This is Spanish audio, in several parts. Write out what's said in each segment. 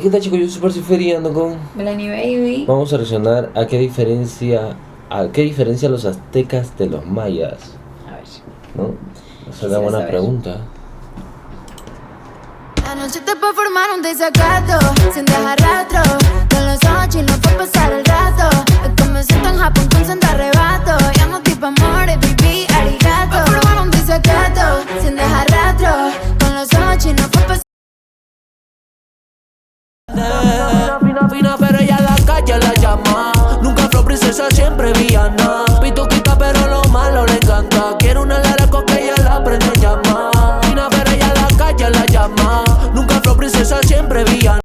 ¿Qué tal, chicos? Yo Super Siferi ando con... Melanie Baby. Vamos a reaccionar a qué diferencia los aztecas de los mayas. A ver. ¿No? Esa es una buena pregunta. Anoche te puedo formar un desacato, sin dejar rastro. Con los ojos chinos fue pasar el rato. Es que me siento en Japón con santa arrebato. Llamo tipo amores, baby, arigato. Puedo formar un desacato, sin dejar rastro. Con los ojos chinos fue pasar. Fina, pero ella en la calle la llama. Nunca fue princesa, siempre villana. Pituquita, pero lo malo le encanta. Quiere una laraco que ella la aprende a llamar. Fina, pero ella en la calle la llama. Nunca fue princesa, siempre villana.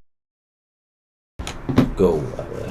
Go, a ver.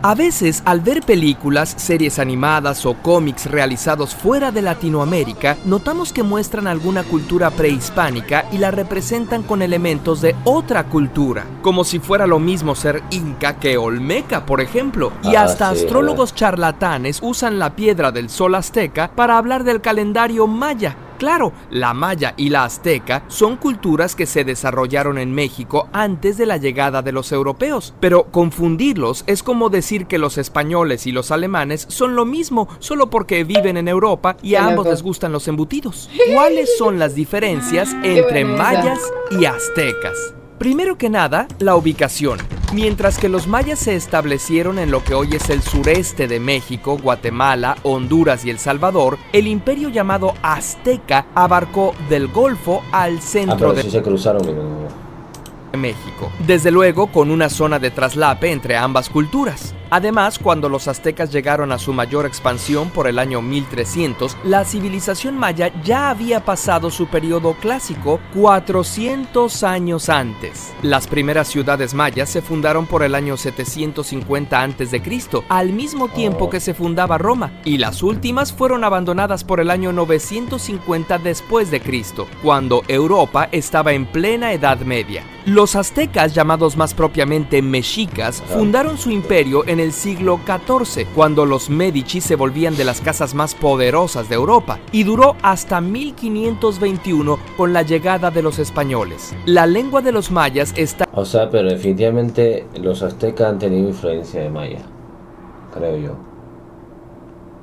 A veces, al ver películas, series animadas o cómics realizados fuera de Latinoamérica, notamos que muestran alguna cultura prehispánica y la representan con elementos de otra cultura, como si fuera lo mismo ser inca que olmeca, por ejemplo. Y hasta sí, astrólogos charlatanes usan la piedra del sol azteca para hablar del calendario maya. Claro, la maya y la azteca son culturas que se desarrollaron en México antes de la llegada de los europeos, pero confundirlos es como decir que los españoles y los alemanes son lo mismo solo porque viven en Europa y a ambos les gustan los embutidos. ¿Cuáles son las diferencias entre mayas y aztecas? Primero que nada, la ubicación. Mientras que los mayas se establecieron en lo que hoy es el sureste de México, Guatemala, Honduras y El Salvador, el imperio llamado azteca abarcó del Golfo al centro de se cruzaron, México, desde luego con una zona de traslape entre ambas culturas. Además, cuando los aztecas llegaron a su mayor expansión por el año 1300, la civilización maya ya había pasado su periodo clásico 400 años antes. Las primeras ciudades mayas se fundaron por el año 750 a.C., al mismo tiempo que se fundaba Roma, y las últimas fueron abandonadas por el año 950 después de Cristo, cuando Europa estaba en plena Edad Media. Los aztecas, llamados más propiamente mexicas, fundaron su imperio en el siglo XIV, cuando los Medici se volvían de las casas más poderosas de Europa, y duró hasta 1521 con la llegada de los españoles. La lengua de los mayas está... O sea, pero definitivamente los aztecas han tenido influencia de maya, creo yo.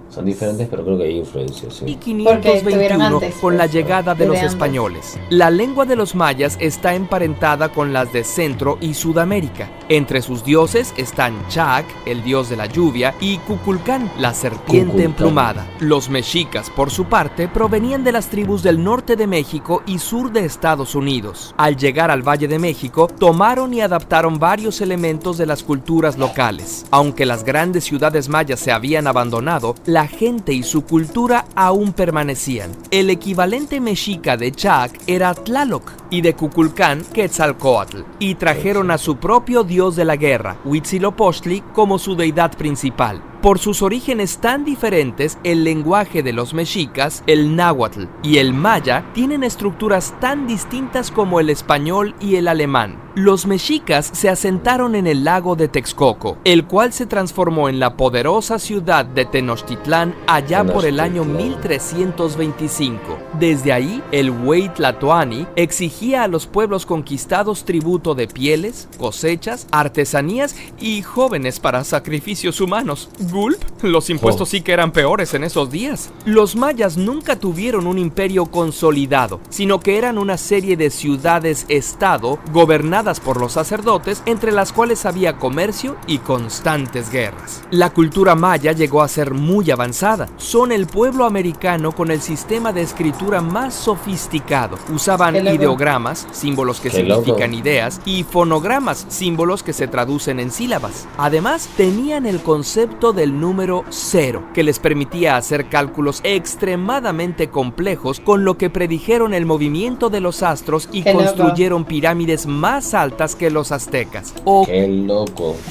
Son diferentes, pero creo que hay influencia, sí. 1521 con la llegada de los antes. españoles. La lengua de los mayas está emparentada con las de Centro y Sudamérica. Entre sus dioses están Chac, el dios de la lluvia, y Cuculcán, la serpiente emplumada. Los mexicas, por su parte, provenían de las tribus del norte de México y sur de Estados Unidos. Al llegar al Valle de México, tomaron y adaptaron varios elementos de las culturas locales. Aunque las grandes ciudades mayas se habían abandonado, la gente y su cultura aún permanecían. El equivalente mexica de Chac era Tlaloc y de Cuculcán, Quetzalcóatl, y trajeron a su propio dios de la guerra, Huitzilopochtli, como su deidad principal. Por sus orígenes tan diferentes, el lenguaje de los mexicas, el náhuatl y el maya, tienen estructuras tan distintas como el español y el alemán. Los mexicas se asentaron en el lago de Texcoco, el cual se transformó en la poderosa ciudad de Tenochtitlán allá por el año 1325. Desde ahí, el Huey Tlatoani exigía a los pueblos conquistados tributo de pieles, cosechas, artesanías y jóvenes para sacrificios humanos. ¿Gulp? Los impuestos sí que eran peores en esos días. Los mayas nunca tuvieron un imperio consolidado, sino que eran una serie de ciudades-estado gobernadas por los sacerdotes, entre las cuales había comercio y constantes guerras. La cultura maya llegó a ser muy avanzada. Son el pueblo americano con el sistema de escritura más sofisticado. Usaban ideogramas, símbolos que significan ideas, y fonogramas, símbolos que se traducen en sílabas. Además, tenían el concepto del número 0, que les permitía hacer cálculos extremadamente complejos, con lo que predijeron el movimiento de los astros y construyeron pirámides más altas que los aztecas, o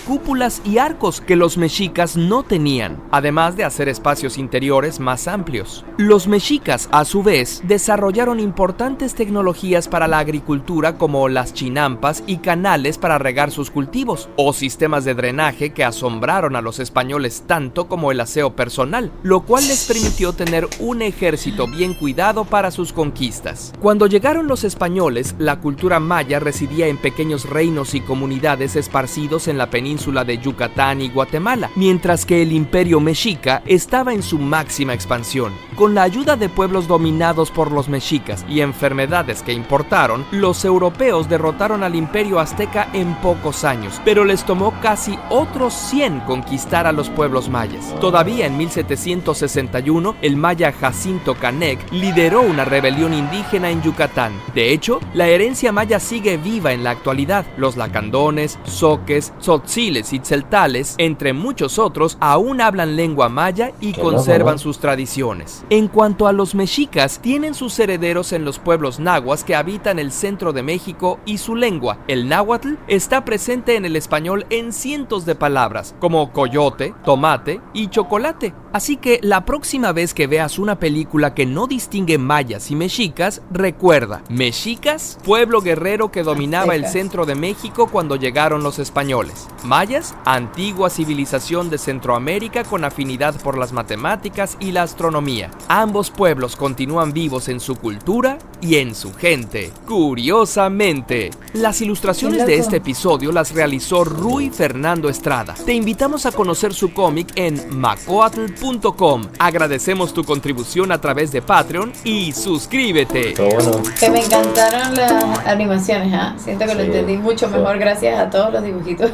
cúpulas y arcos que los mexicas no tenían, además de hacer espacios interiores más amplios. Los mexicas, a su vez, desarrollaron importantes tecnologías para la agricultura, como las chinampas y canales para regar sus cultivos, o sistemas de drenaje que asombraron a los españoles tanto como el aseo personal, lo cual les permitió tener un ejército bien cuidado para sus conquistas. Cuando llegaron los españoles, la cultura maya residía en pequeños pequeños reinos y comunidades esparcidos en la península de Yucatán y Guatemala, mientras que el imperio mexica estaba en su máxima expansión. Con la ayuda de pueblos dominados por los mexicas y enfermedades que importaron, los europeos derrotaron al imperio azteca en pocos años, pero les tomó casi otros 100 conquistar a los pueblos mayas. Todavía en 1761, el maya Jacinto Canec lideró una rebelión indígena en Yucatán. De hecho, la herencia maya sigue viva en la actualidad. Los lacandones, zoques, tzotziles y tzeltales, entre muchos otros, aún hablan lengua maya y conservan sus tradiciones. En cuanto a los mexicas, tienen sus herederos en los pueblos nahuas que habitan el centro de México y su lengua, el náhuatl, está presente en el español en cientos de palabras, como coyote, tomate y chocolate. Así que la próxima vez que veas una película que no distingue mayas y mexicas, recuerda, mexicas, pueblo guerrero que dominaba el centro de México cuando llegaron los españoles. Mayas, antigua civilización de Centroamérica con afinidad por las matemáticas y la astronomía. Ambos pueblos continúan vivos en su cultura y en su gente. Curiosamente, las ilustraciones de este episodio las realizó Rui Fernando Estrada. Te invitamos a conocer su cómic en macoatl.com. Agradecemos tu contribución a través de Patreon y suscríbete. Bueno. Que me encantaron las animaciones, ¿eh? Siento que lo entendí mucho mejor gracias a todos los dibujitos.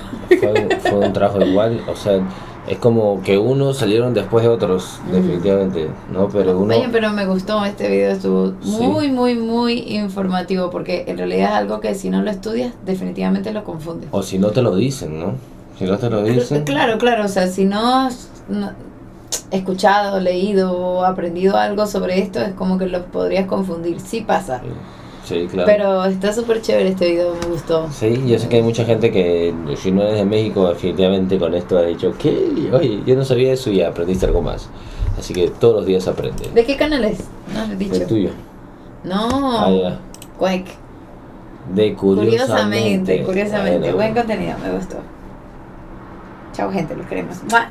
Fue un trabajo igual, o sea, es como que unos salieron después de otros, definitivamente, ¿no? Pero uno... Oye, pero me gustó este video, estuvo muy informativo, porque en realidad es algo que si no lo estudias, definitivamente lo confundes. O si no te lo dicen, ¿no? Si no te lo dicen... Claro, o sea, si no escuchado, leído o aprendido algo sobre esto, es como que los podrías confundir, sí pasa. Sí, claro. Pero está súper chévere este video, me gustó. Sí, yo sé que hay mucha gente que, si no eres de México, definitivamente con esto ha dicho, ¿qué? Oye, yo no sabía eso y aprendiste algo más. Así que todos los días aprendes. ¿De qué canal es? No has dicho. El tuyo. No. Ya. Quake. De Curiosamente. Curiosamente. Bueno. Buen contenido, me gustó. Chao, gente, los queremos. ¡Mua!